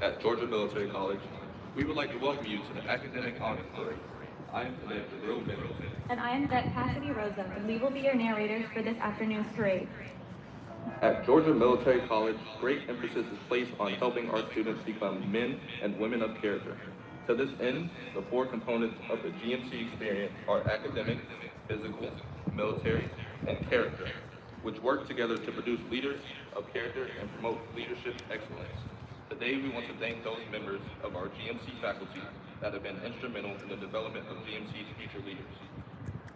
at Georgia Military College, we would like to welcome you to the Academic Honors Parade. I am Cadet Prayer. And I am Cadet Cassidy Rosa, and we will be your narrators for this afternoon's parade. At Georgia Military College, great emphasis is placed on helping our students become men and women of character. To this end, the four components of the GMC experience are academic, physical, military, and character, which work together to produce leaders of character and promote leadership excellence. Today, we want to thank those members of our GMC faculty that have been instrumental in the development of GMC's future leaders.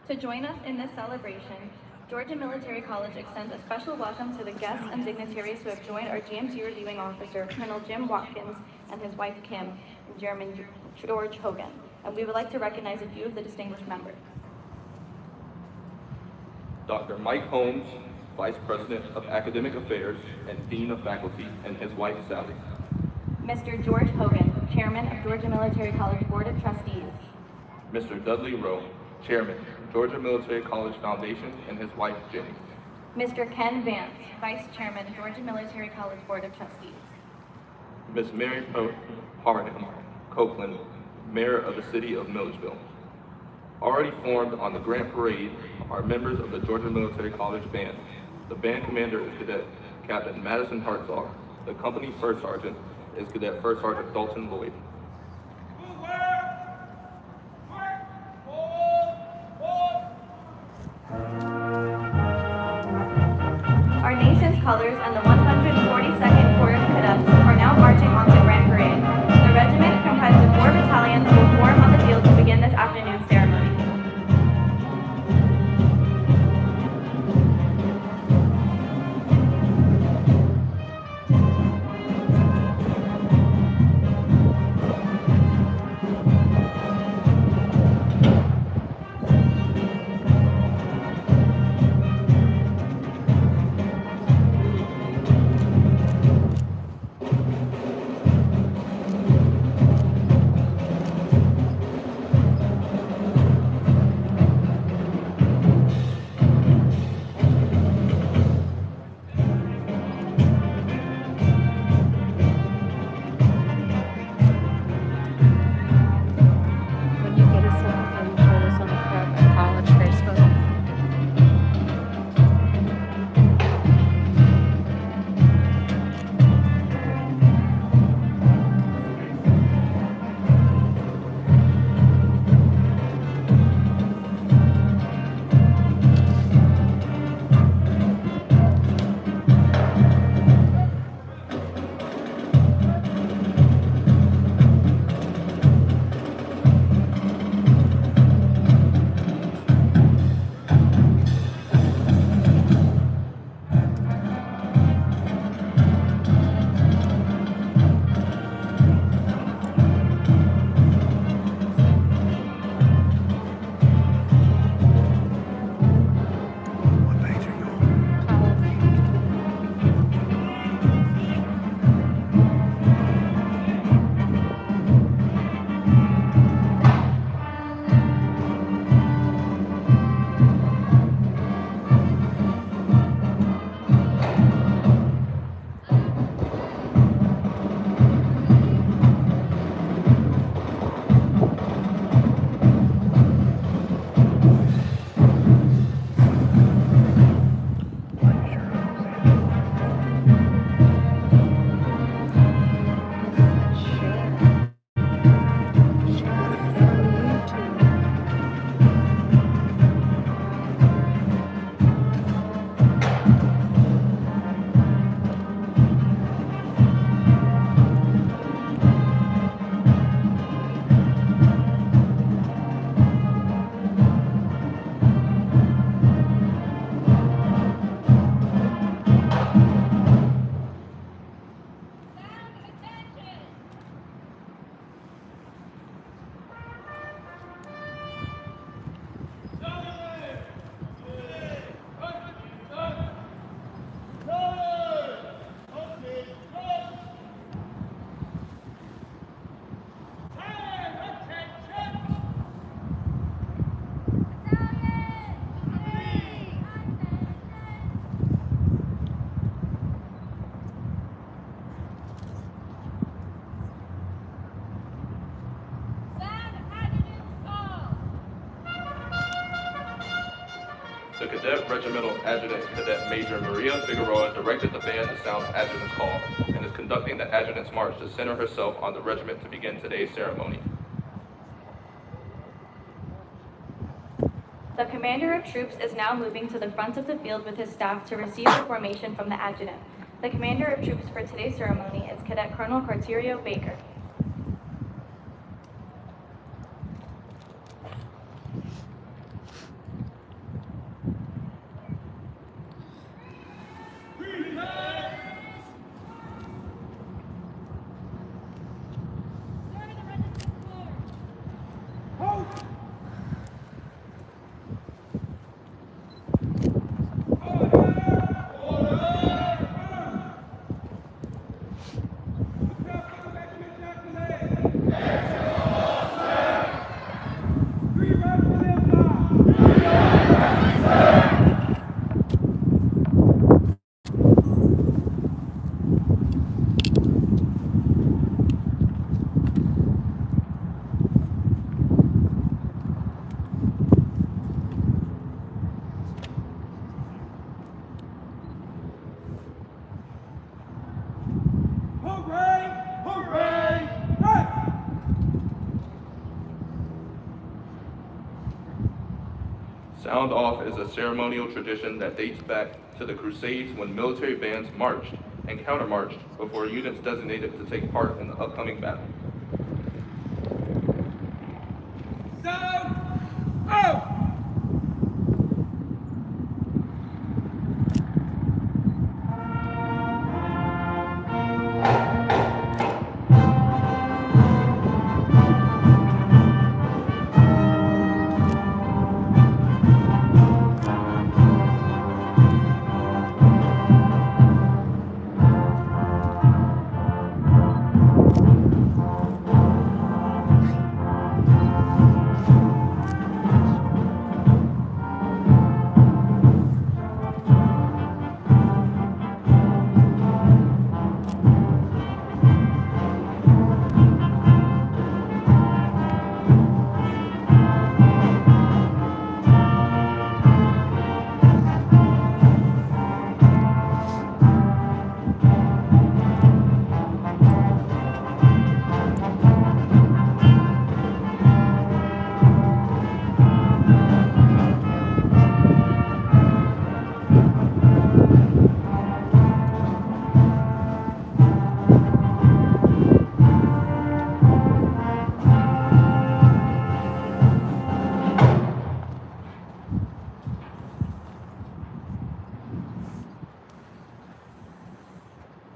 To join us in this celebration, Georgia Military College extends a special welcome to the guests and dignitaries who have joined our GMC reviewing officer, Colonel Jim Watkins, and his wife Kim, and Chairman George Hogan. And we would like to recognize a few of the distinguished members. Dr. Mike Holmes, Vice President of Academic Affairs and Dean of Faculty, and his wife Sally. Mr. George Hogan, Chairman of Georgia Military College Board of Trustees. Mr. Dudley Rowe, Chairman, Georgia Military College Foundation, and his wife Jenny. Mr. Ken Vance, Vice Chairman, Georgia Military College Board of Trustees. Ms. Mary Hardin Copeland, Mayor of the City of Milledgeville. Already formed on the Grand Parade are members of the Georgia Military College Band. The band commander is Cadet Captain Madison Hartzog. The company First Sergeant is Cadet First Sergeant Dalton Lloyd. Our nation's colors and the 142nd Corps of Cadets are now marching on the Grand Parade. The regiment, comprised of 4 battalions, will form on the field to begin this afternoon's ceremony. Cadet Regimental Adjutant Cadet Major Maria Figueroa directed the band to sound Adjutant's call and is conducting the Adjutant's March to center herself on the regiment to begin today's ceremony. The commander of troops is now moving to the front of the field with his staff to receive the formation from the adjutant. The commander of troops for today's ceremony is Cadet Colonel Carterio Baker. Sound off is a ceremonial tradition that dates back to the Crusades when military bands marched and countermarched before units designated to take part in the upcoming battle. Sound off!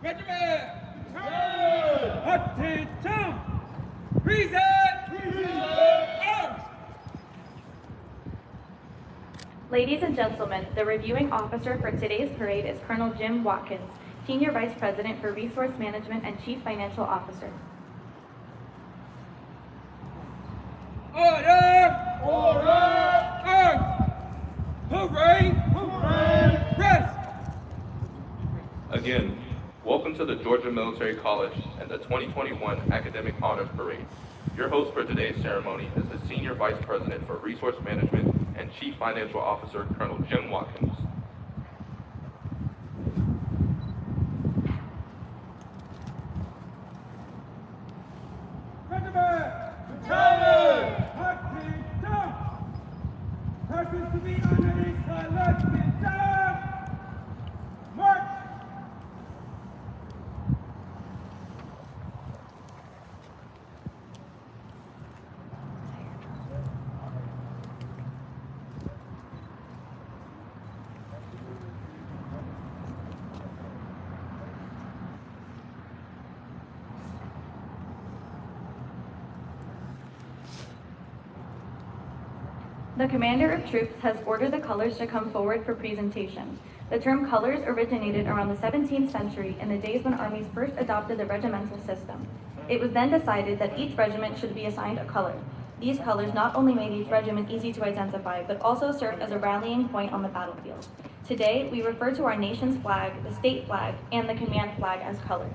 Regiment! Attention! Present! Arms! Ladies and gentlemen, the reviewing officer for today's parade is Colonel Jim Watkins, Senior Vice President for Resource Management and Chief Financial Officer. Order! Order! Arms! Hooray! Hooray! Rest! Again, welcome to the Georgia Military College and the 2021 Academic Honors Parade. Your host for today's ceremony is the Senior Vice President for Resource Management and Chief Financial Officer, Colonel Jim Watkins. Regiment! Battalion! Attention! Persons to be underneath the left down! March! The commander of troops has ordered the colors to come forward for presentation. The term colors originated around the 17th century in the days when armies first adopted the regimental system. It was then decided that each regiment should be assigned a color. These colors not only made each regiment easy to identify, but also served as a rallying point on the battlefield. Today, we refer to our nation's flag, the state flag, and the command flag as colors.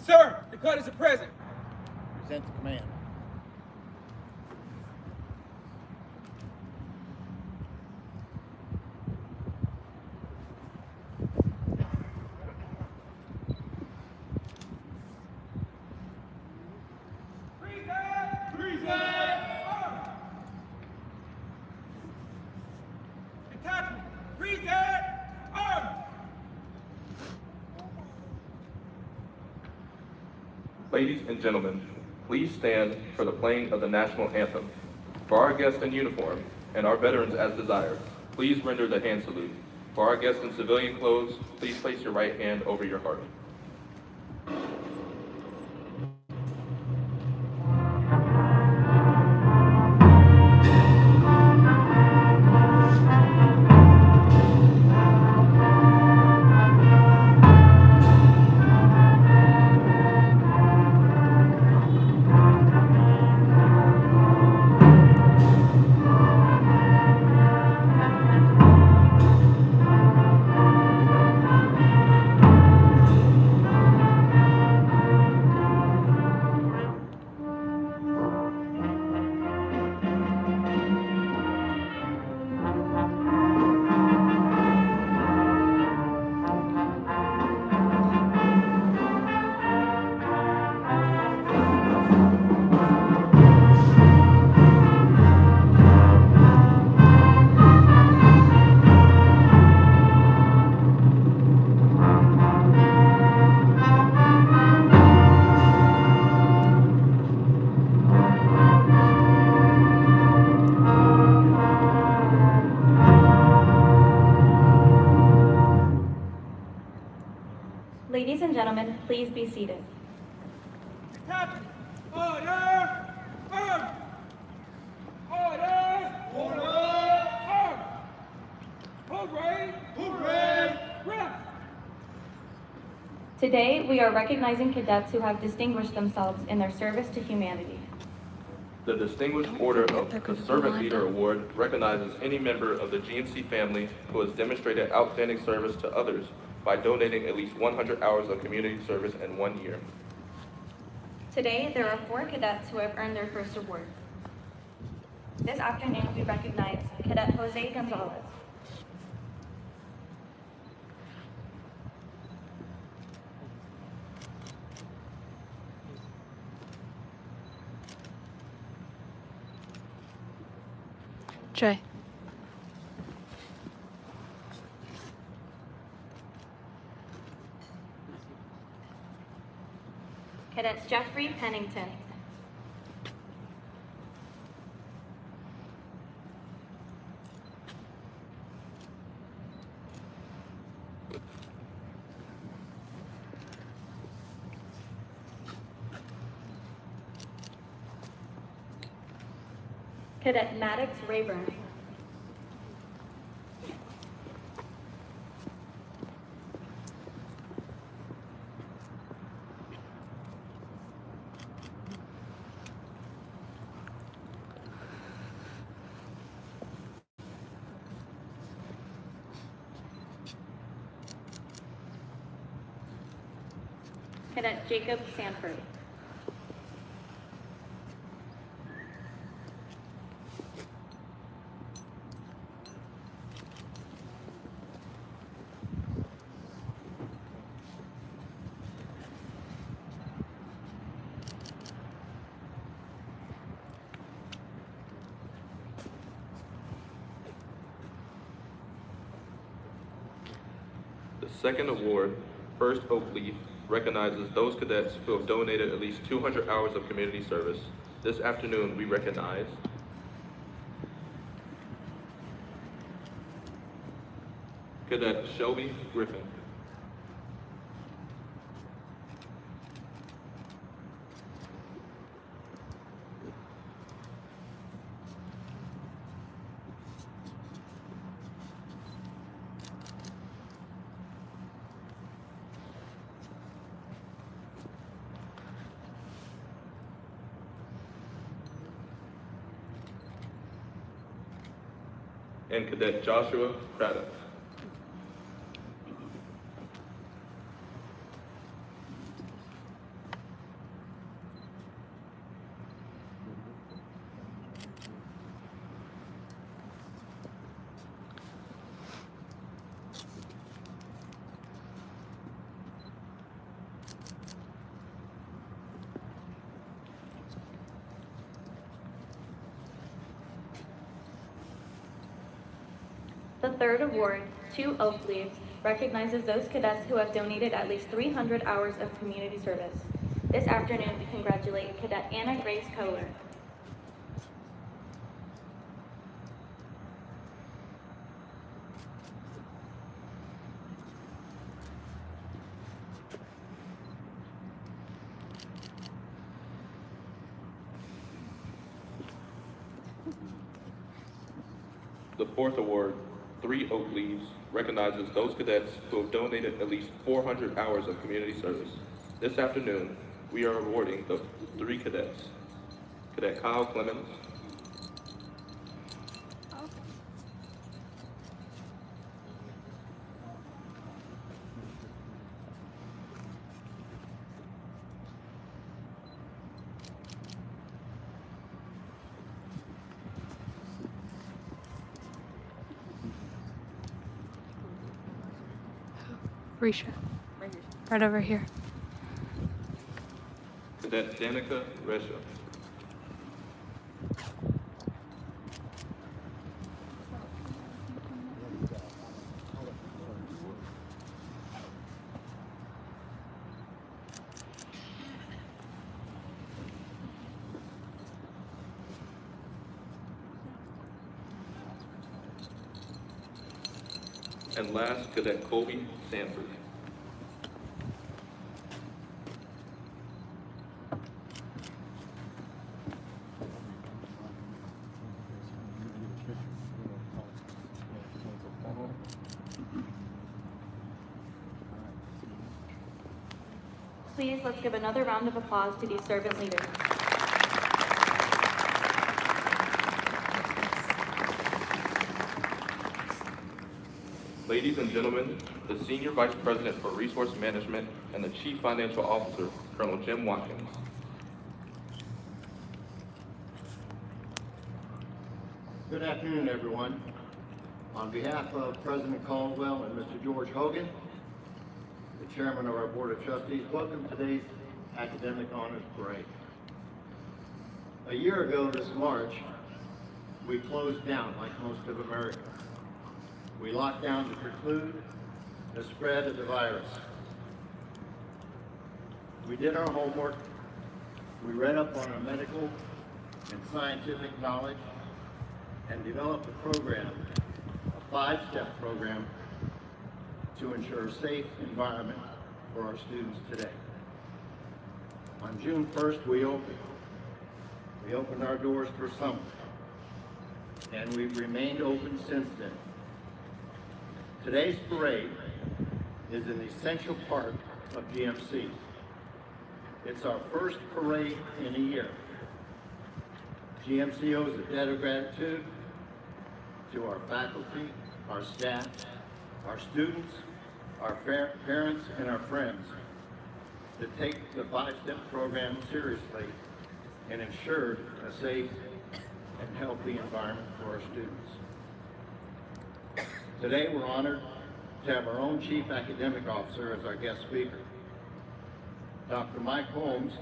Sir, the cadets are present. Present the command. Ladies and gentlemen, please stand for the playing of the national anthem. For our guests in uniform and our veterans as desired, please render the hand salute. For our guests in civilian clothes, please place your right hand over your heart. Ladies and gentlemen, please be seated. Captain, order! Arm! Order! Order! Arm! Hooray! Hooray! Rest! Today, we are recognizing cadets who have distinguished themselves in their service to humanity. The Distinguished Order of the Servant Leader Award recognizes any member of the GMC family who has demonstrated outstanding service to others by donating at least 100 hours of community service in 1 year. Today, there are 4 cadets who have earned their first award. This afternoon, we recognize Cadet Jose Gonzalez, Trey. Cadet Jeffrey Pennington, Cadet Maddox Rayburn, Cadet Jacob Sanford, The second award, First Oak Leaf, recognizes those cadets who have donated at least 200 hours of community service. This afternoon, we recognize Cadet Shelby Griffin, and Cadet Joshua Craddock. The third award, 2 Oak Leaves, recognizes those cadets who have donated at least 300 hours of community service. This afternoon, we congratulate Cadet Anna Grace Kohler. The fourth award, 3 Oak Leaves, recognizes those cadets who have donated at least 400 hours of community service. This afternoon, we are awarding the 3 cadets. Cadet Kyle Clemens, Risha. Right over here. Cadet Danica Resha, and last, Cadet Colby Sanford. Please, let's give another round of applause to these servant leaders. Ladies and gentlemen, the Senior Vice President for Resource Management and the Chief Financial Officer, Colonel Jim Watkins. Good afternoon, everyone. On behalf of President Caldwell and Mr. George Hogan, the Chairman of our Board of Trustees, welcome to today's Academic Honors Parade. A year ago this March, we closed down like most of America. We locked down to preclude the spread of the virus. We did our homework. We read up on our medical and scientific knowledge and developed a program, a 5-step program to ensure a safe environment for our students today. On June 1st, we opened our doors for summer, and we've remained open since then. Today's parade is an essential part of GMC. It's our first parade in a year. GMC owes a debt of gratitude to our faculty, our staff, our students, our parents, and our friends that take the 5-step program seriously and ensured a safe and healthy environment for our students. Today, we're honored to have our own Chief Academic Officer as our guest speaker. Dr. Mike Holmes,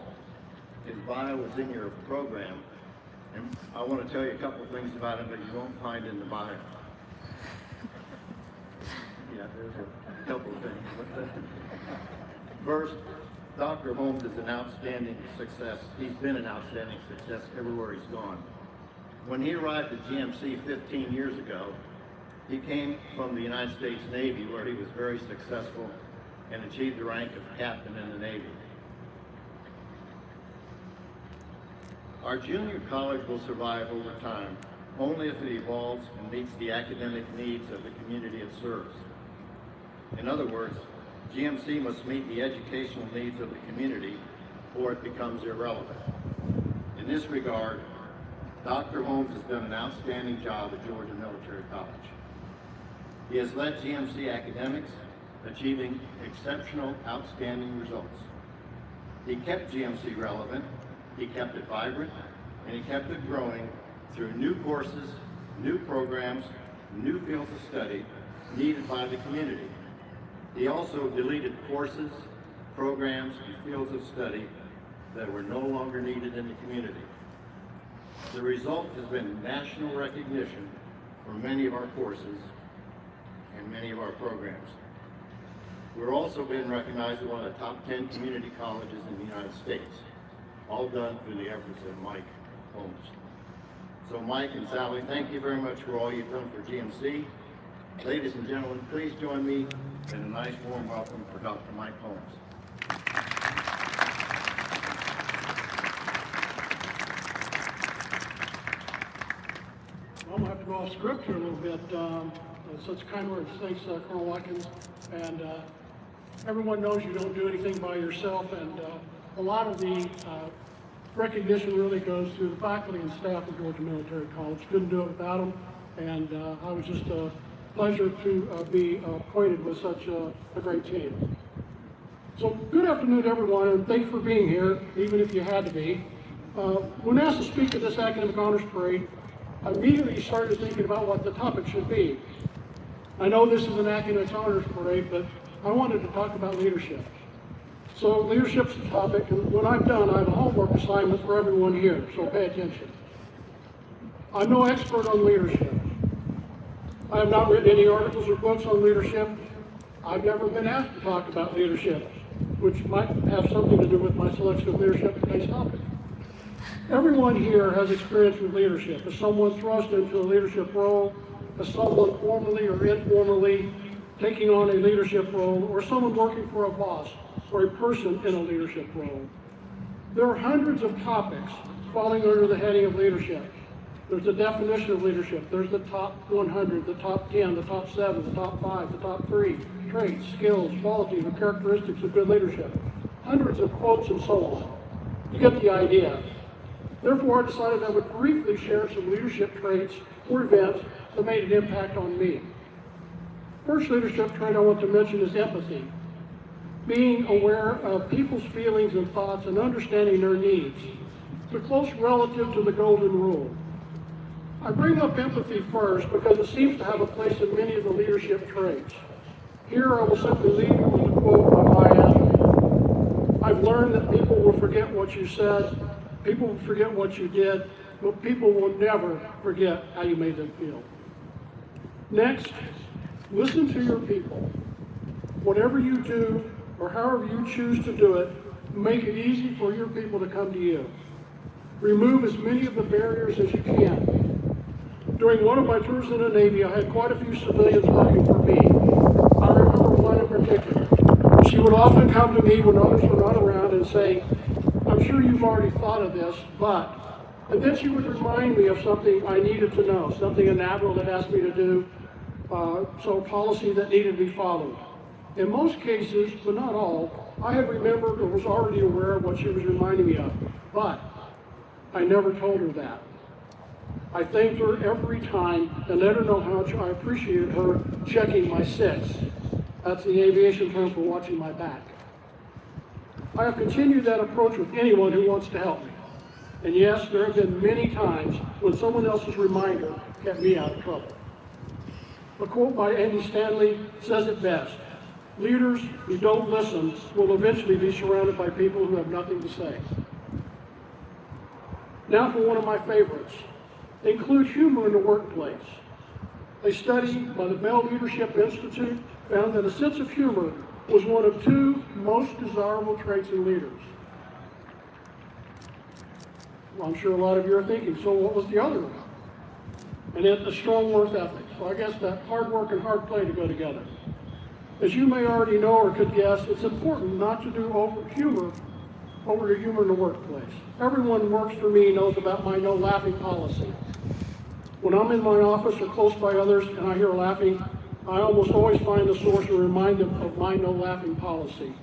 his bio is in your program, and I want to tell you a couple of things about him that you won't find in the bio. Yeah, there's a couple of things. First, Dr. Holmes is an outstanding success. He's been an outstanding success everywhere he's gone. When he arrived at GMC 15 years ago, he came from the United States Navy, where he was very successful and achieved the rank of captain in the Navy. Our junior college will survive over time only if it evolves and meets the academic needs of the community it serves. In other words, GMC must meet the educational needs of the community or it becomes irrelevant. In this regard, Dr. Holmes has done an outstanding job at Georgia Military College. He has led GMC academics, achieving exceptional, outstanding results. He kept GMC relevant, he kept it vibrant, and he kept it growing through new courses, new programs, new fields of study needed by the community. He also deleted courses, programs, and fields of study that were no longer needed in the community. The result has been national recognition for many of our courses in many of our programs. We're also been recognized as one of the top 10 community colleges in the United States, all done through the efforts of Mike Holmes. So Mike and Sally, thank you very much for all you've done for GMC. Ladies and gentlemen, please join me in a nice warm welcome for Dr. Mike Holmes. Well, I'm going to have to go off script here a little bit. Such kind words. Thanks, Colonel Watkins. And everyone knows you don't do anything by yourself, and a lot of the recognition really goes to the faculty and staff of Georgia Military College. Couldn't do it without them, and I was just a pleasure to be acquainted with such a great team. So good afternoon, everyone, and thanks for being here, even if you had to be. When asked to speak at this Academic Honors Parade, I immediately started thinking about what the topic should be. I know this is an Academic Honors Parade, but I wanted to talk about leadership. So leadership's the topic, and when I'm done, I have a homework assignment for everyone here, so pay attention. I'm no expert on leadership. I have not written any articles or books on leadership. I've never been asked to talk about leadership, which might have something to do with my selection of leadership in today's topic. Everyone here has experience with leadership. As someone thrust into a leadership role, as someone formally or informally taking on a leadership role, or someone working for a boss or a person in a leadership role. There are hundreds of topics falling under the heading of leadership. There's the definition of leadership. There's the top 100, the top 10, the top 7, the top 5, the top 3, traits, skills, qualities, and characteristics of good leadership. Hundreds of quotes and so on. You get the idea. Therefore, I decided I would briefly share some leadership traits or events that made an impact on me. First leadership trait I want to mention is empathy. Being aware of people's feelings and thoughts and understanding their needs. The close relative to the golden rule. I bring up empathy first because it seems to have a place in many of the leadership traits. Here I will simply leave you with a quote by Mike Holmes. I've learned that people will forget what you said, people will forget what you did, but people will never forget how you made them feel. Next, listen to your people. Whatever you do, or however you choose to do it, make it easy for your people to come to you. Remove as many of the barriers as you can. During one of my tours in the Navy, I had quite a few civilians working for me. I remember one in particular. She would often come to me when others were not around and say, I'm sure you've already thought of this, but, and then she would remind me of something I needed to know, something an admiral had asked me to do, so policy that needed to be followed. In most cases, but not all, I had remembered or was already aware of what she was reminding me of, but I never told her that. I thanked her every time and let her know how much I appreciated her checking my 6. That's the aviation term for watching my back. I have continued that approach with anyone who wants to help me. And yes, there have been many times when someone else's reminder kept me out of trouble. A quote by Andy Stanley says it best. Leaders who don't listen will eventually be surrounded by people who have nothing to say. Now for one of my favorites. Include humor in the workplace. A study by the Bell Leadership Institute found that a sense of humor was one of 2 most desirable traits in leaders. Well, I'm sure a lot of you are thinking, so what was the other one? And it's a strong work ethic. So I guess that hard work and hard play to go together. As you may already know or could guess, it's important not to do over humor in the workplace. Everyone who works for me knows about my no laughing policy. When I'm in my office or close by others and I hear laughing, I almost always find the source and remind them of my no laughing policy.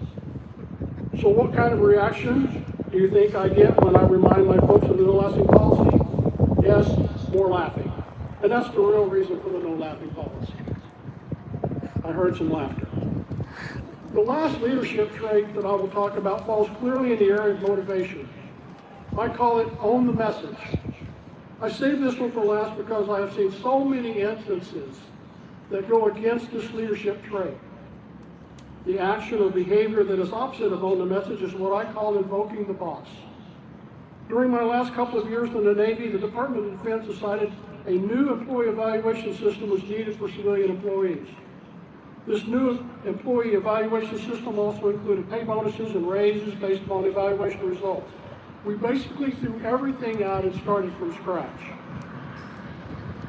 So what kind of reaction do you think I get when I remind my folks of the no laughing policy? Yes, more laughing. And that's the real reason for the no laughing policy. I heard some laughter. The last leadership trait that I will talk about falls clearly in the area of motivation. I call it own the message. I saved this one for last because I have seen so many instances that go against this leadership trait. The action or behavior that is opposite of own the message is what I call invoking the boss. During my last couple of years in the Navy, the Department of Defense decided a new employee evaluation system was needed for civilian employees. This new employee evaluation system also included pay bonuses and raises based upon evaluation results. We basically threw everything out and started from scratch.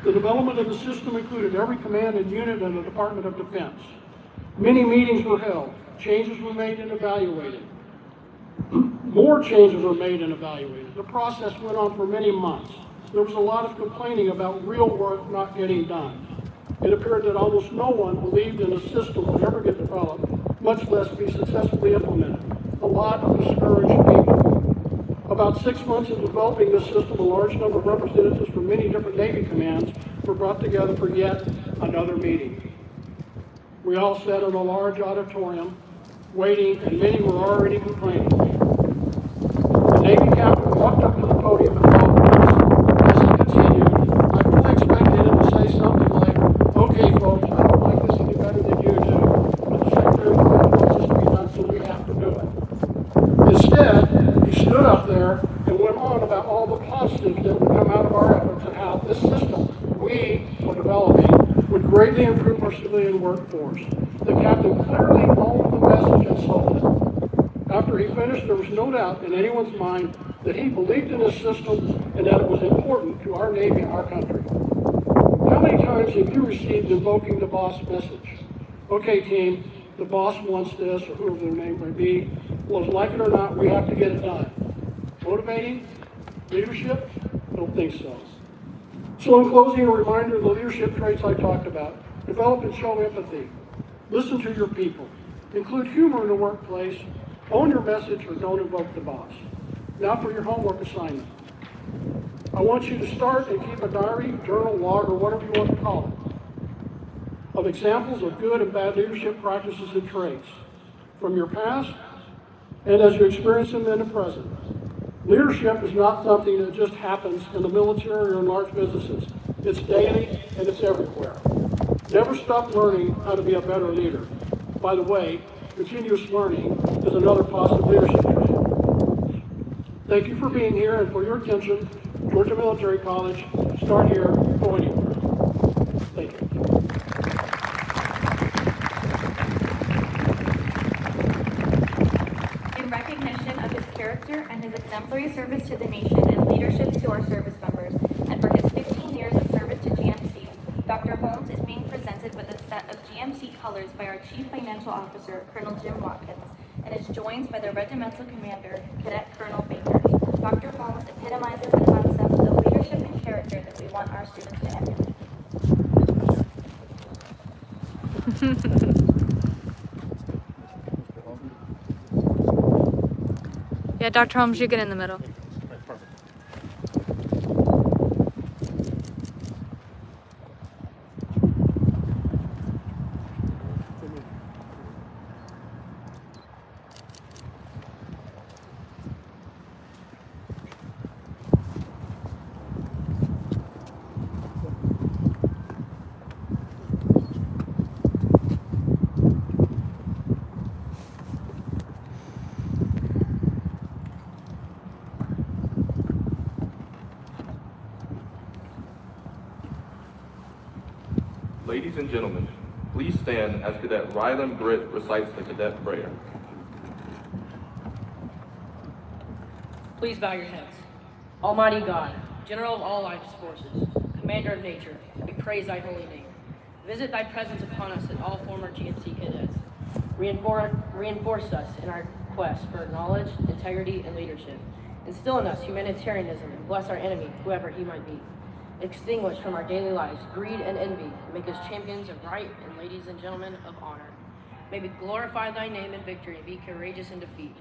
The development of the system included every command and unit in the Department of Defense. Many meetings were held. Changes were made and evaluated. More changes were made and evaluated. The process went on for many months. There was a lot of complaining about real work not getting done. It appeared that almost no one believed in a system would ever get developed, much less be successfully implemented. A lot of discouraged people. About 6 months of developing this system, a large number of representatives from many different Navy commands were brought together for yet another meeting. We all sat in a large auditorium, waiting, and many were already complaining. The Navy captain walked up to the podium and talked to us. As he continued, I fully expected him to say something like, "Okay, folks, I don't like this any better than you do, but the Secretary of Defense wants this to be done, so we have to do it." Instead, he stood up there and went on about all the positives that would come out of our efforts and how this system we were developing would greatly improve our civilian workforce. The captain clearly owned the message and sold it. After he finished, there was no doubt in anyone's mind that he believed in this system and that it was important to our Navy and our country. How many times have you received Invoking the Boss message? Okay, team, the boss wants this, or whoever their name may be. Well, like it or not, we have to get it done. Motivating? Leadership? I don't think so. So in closing, a reminder of the leadership traits I talked about. Develop and show empathy. Listen to your people. Include humor in the workplace. Own your message or don't invoke the boss. Now for your homework assignment. I want you to start and keep a diary, journal, log, or whatever you want to call it, of examples of good and bad leadership practices and traits from your past and as you experience them in the present. Leadership is not something that just happens in the military or in large businesses. It's daily and it's everywhere. Never stop learning how to be a better leader. By the way, continuous learning is another positive leadership trait. Thank you for being here and for your attention. Georgia Military College, start here, go anywhere. Thank you. In recognition of his character and his exemplary service to the nation and leadership to our service members, and for his 15 years of service to GMC, Dr. Holmes is being presented with a set of GMC colors by our Chief Financial Officer, Colonel Jim Watkins, and is joined by the Regimental Commander, Cadet Colonel Baker. Dr. Holmes epitomizes the concepts of leadership and character that we want our students to emulate. Yeah, Dr. Holmes, you get in the middle. Ladies and gentlemen, please stand as Cadet Ryland Britt recites the Cadet Prayer. Please bow your heads. Almighty God, General of all life's forces, Commander of nature, we praise thy holy name. Visit thy presence upon us and all former GMC cadets. Reinforce us in our quest for knowledge, integrity, and leadership. Instill in us humanitarianism and bless our enemy, whoever he might be. Extinguish from our daily lives greed and envy, and make us champions of right and ladies and gentlemen of honor. May we glorify thy name in victory and be courageous in defeat.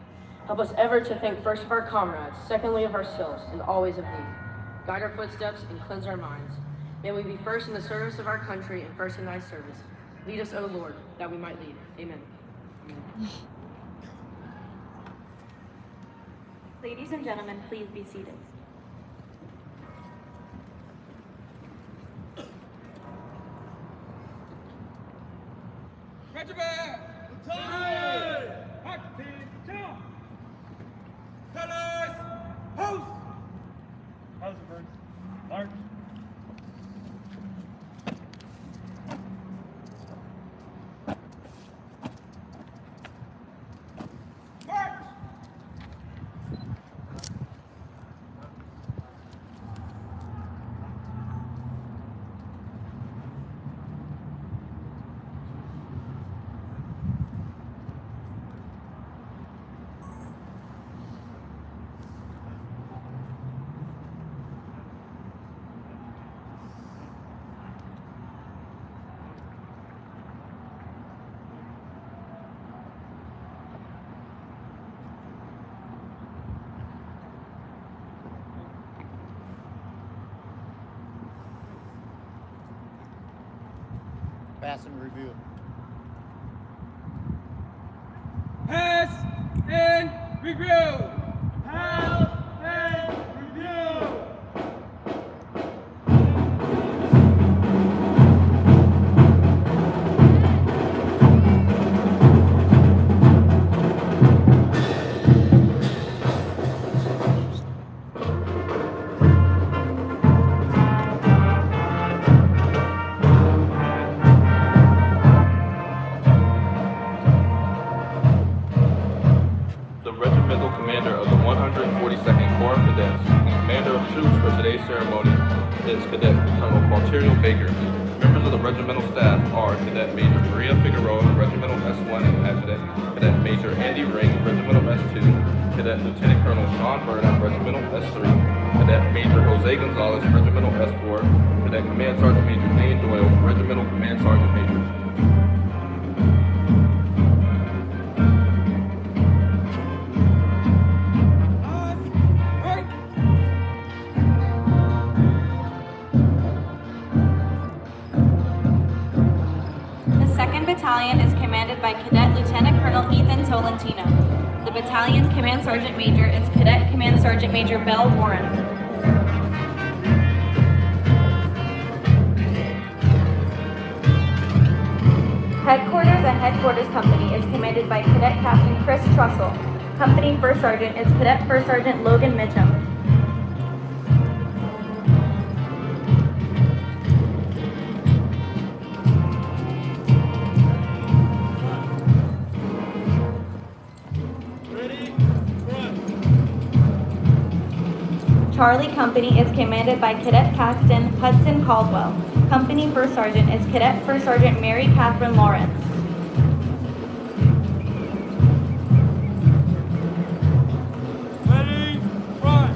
Help us ever to think first of our comrades, secondly of ourselves, and always of thee. Guide our footsteps and cleanse our minds. May we be first in the service of our country and first in thy service. Lead us, O Lord, that we might lead. Amen. Ladies and gentlemen, please be seated. Regiment! Battalion! March team, jump! Colors, post! Housenberg, march! Pass and review. Pass and review. Pass and review. The regimental commander of the 142nd Corps of Cadets and commander of troops for today's ceremony is Cadet Colonel Qualterio Baker. Members of the regimental staff are Cadet Major Maria Figueroa, Regimental S1 and Adjutant, Cadet Major Andy Ring, Regimental S2, Cadet Lieutenant Colonel Sean Burnham, Regimental S3, Cadet Major Jose Gonzalez, Regimental S4, Cadet Command Sergeant Major Dane Doyle, Regimental Command Sergeant Major. The 2nd Battalion is commanded by Cadet Lieutenant Colonel Ethan Tolentino. The Battalion Command Sergeant Major is Cadet Command Sergeant Major Belle Warren. Headquarters and Headquarters Company is commanded by Cadet Captain Chris Trussell. Company First Sergeant is Cadet First Sergeant Logan Mitchum. Charlie Company is commanded by Cadet Captain Hudson Caldwell. Company First Sergeant is Cadet First Sergeant Mary Catherine Lawrence. Ready, run.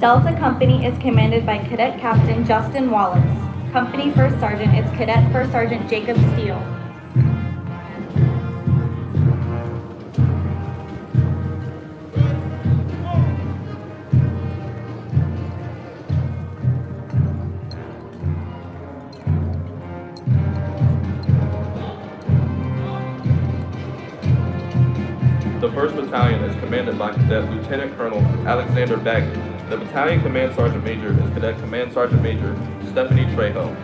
Delta Company is commanded by Cadet Captain Justin Wallace. Company First Sergeant is Cadet First Sergeant Jacob Steele. The 1st Battalion is commanded by Cadet Lieutenant Colonel Alexander Bagley. The Battalion Command Sergeant Major is Cadet Command Sergeant Major Stephanie Trejo.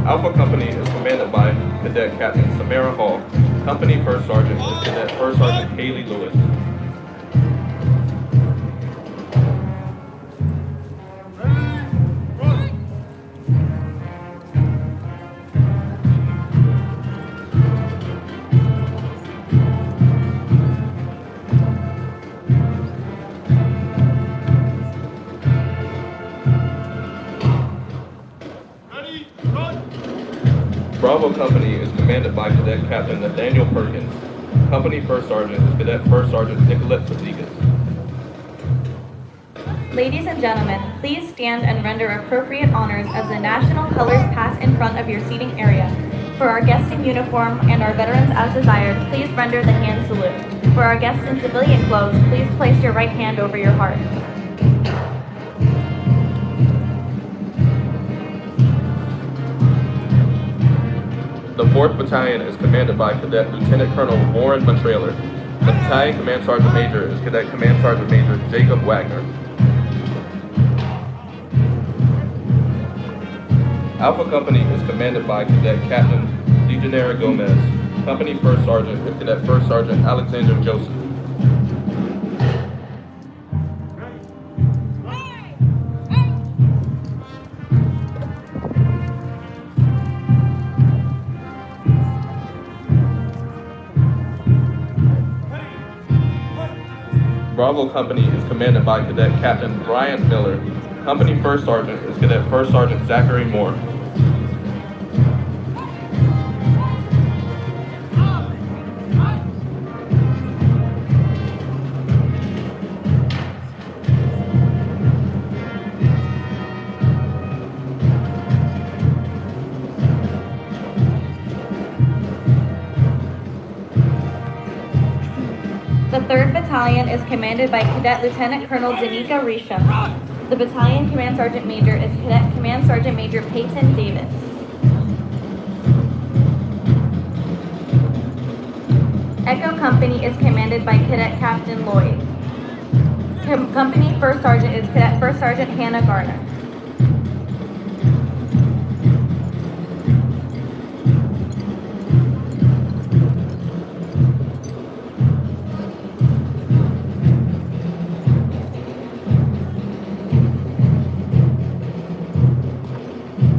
Alpha Company is commanded by Cadet Captain Samara Hall. Company First Sergeant is Cadet First Sergeant Kaylee Lewis. Bravo Company is commanded by Cadet Captain Nathaniel Perkins. Company First Sergeant is Cadet First Sergeant Nicolette Fazekas. Ladies and gentlemen, please stand and render appropriate honors as the national colors pass in front of your seating area. For our guests in uniform and our veterans as desired, please render the hand salute. For our guests in civilian clothes, please place your right hand over your heart. The 4th Battalion is commanded by Cadet Lieutenant Colonel Warren Matrailer. The Battalion Command Sergeant Major is Cadet Command Sergeant Major Jacob Wagner. Alpha Company is commanded by Cadet Captain DeGenera Gomez. Company First Sergeant is Cadet First Sergeant Alexander Joseph. Bravo Company is commanded by Cadet Captain Bryant Miller. Company First Sergeant is Cadet First Sergeant Zachary Moore. The 3rd Battalion is commanded by Cadet Lieutenant Colonel Danica Risham. The Battalion Command Sergeant Major is Cadet Command Sergeant Major Peyton Davis. Echo Company is commanded by Cadet Captain Lloyd. Company First Sergeant is Cadet First Sergeant Hannah Garner.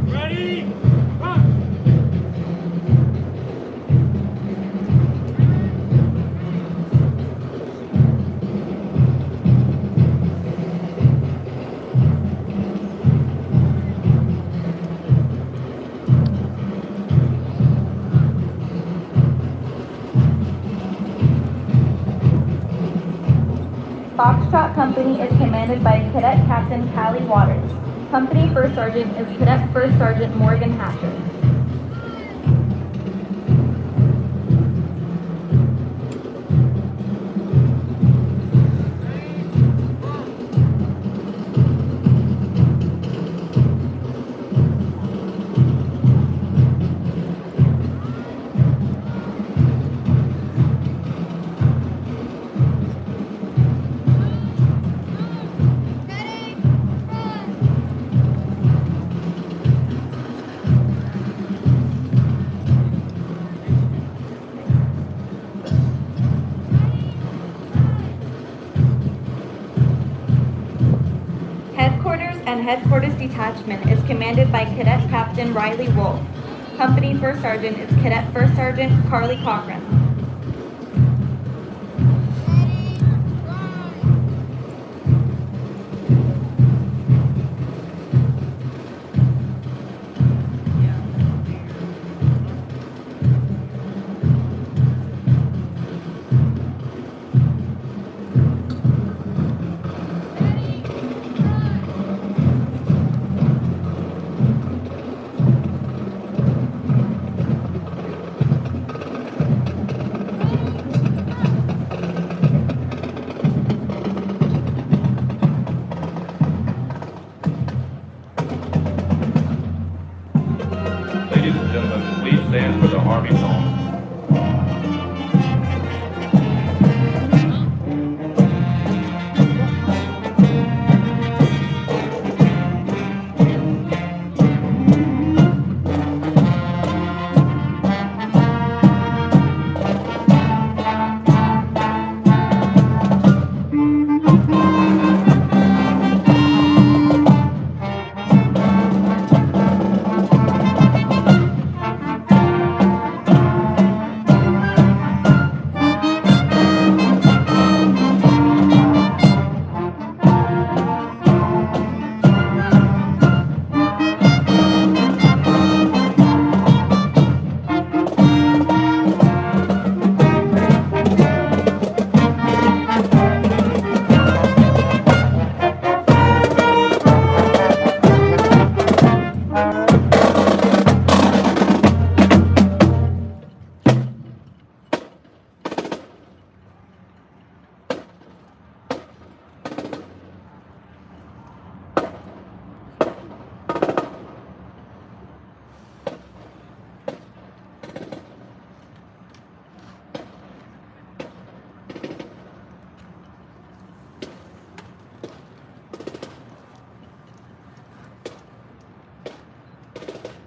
Ready? Run! Foxtrot Company is commanded by Cadet Captain Callie Waters. Company First Sergeant is Cadet First Sergeant Morgan Hatcher. Headquarters Detachment is commanded by Cadet Captain Riley Wolf. Company First Sergeant is Cadet First Sergeant Carly Cochran. Ladies and gentlemen, please stand for the Army song.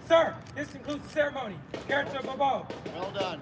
Sir, this concludes the ceremony. Character above all. Well done.